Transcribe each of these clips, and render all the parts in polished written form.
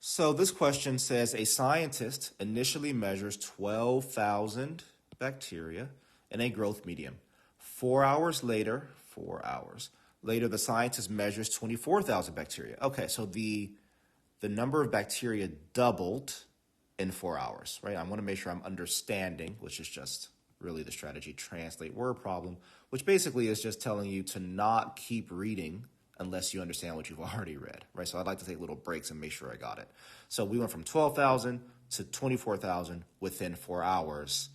So this question says a scientist initially measures 12,000 bacteria in a growth medium. 4 hours later, 4 hours later, the scientist measures 24,000 bacteria. Okay, so the number of bacteria doubled in 4 hours, right? I want to make sure I'm understanding, which is just really the strategy translate word problem, which basically is just telling you to not keep reading unless you understand what you've already read, right? So I'd like to take little breaks and make sure I got it. So we went from 12,000 to 24,000 within 4 hours.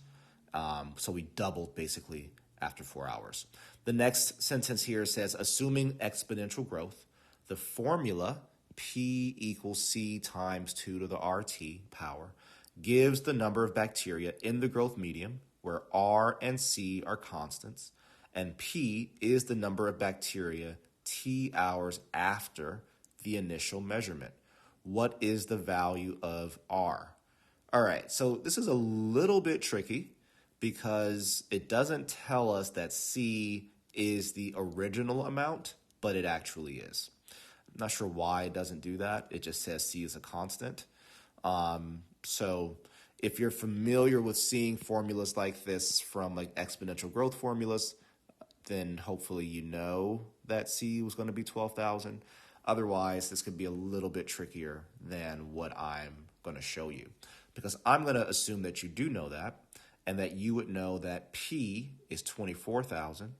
So we doubled basically after 4 hours. The next sentence here says, assuming exponential growth, the formula P equals C times 2 to the RT power gives the number of bacteria in the growth medium where R and C are constants, and P is the number of bacteria T hours after the initial measurement. What is the value of R? All right, so this is a little bit tricky because it doesn't tell us that C is the original amount, but it actually is. I'm not sure why it doesn't do that. It just says C is a constant. So if you're familiar with seeing formulas like this from like exponential growth formulas, then hopefully you know that C was going to be 12,000. Otherwise, this could be a little bit trickier than what I'm going to show you, because I'm going to assume that you do know that and that you would know that P is 24,000,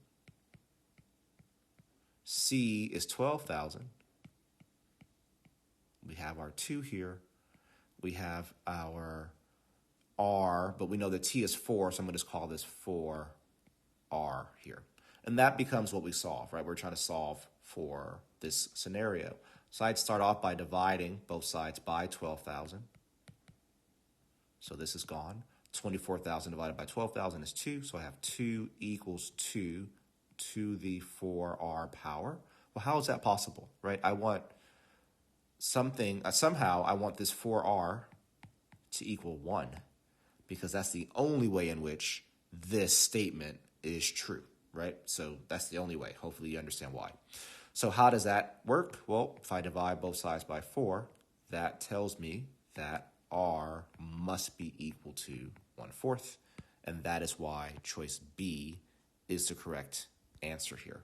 C is 12,000. We have our 2 here. We have our R, but we know that T is 4, so I'm going to just call this 4R here. And that becomes what we solve, right? We're trying to solve for this scenario. So I'd start off by dividing both sides by 12,000. So this is gone. 24,000 divided by 12,000 is 2, so I have 2 equals 2 to the 4R power. Well, how is that possible, right? I want something, somehow I want this 4R to equal 1, because that's the only way in which this statement is true, right? So that's the only way. Hopefully you understand why. So how does that work? Well, if I divide both sides by 4, that tells me that R must be equal to 1/4, and that is why choice B is the correct answer here.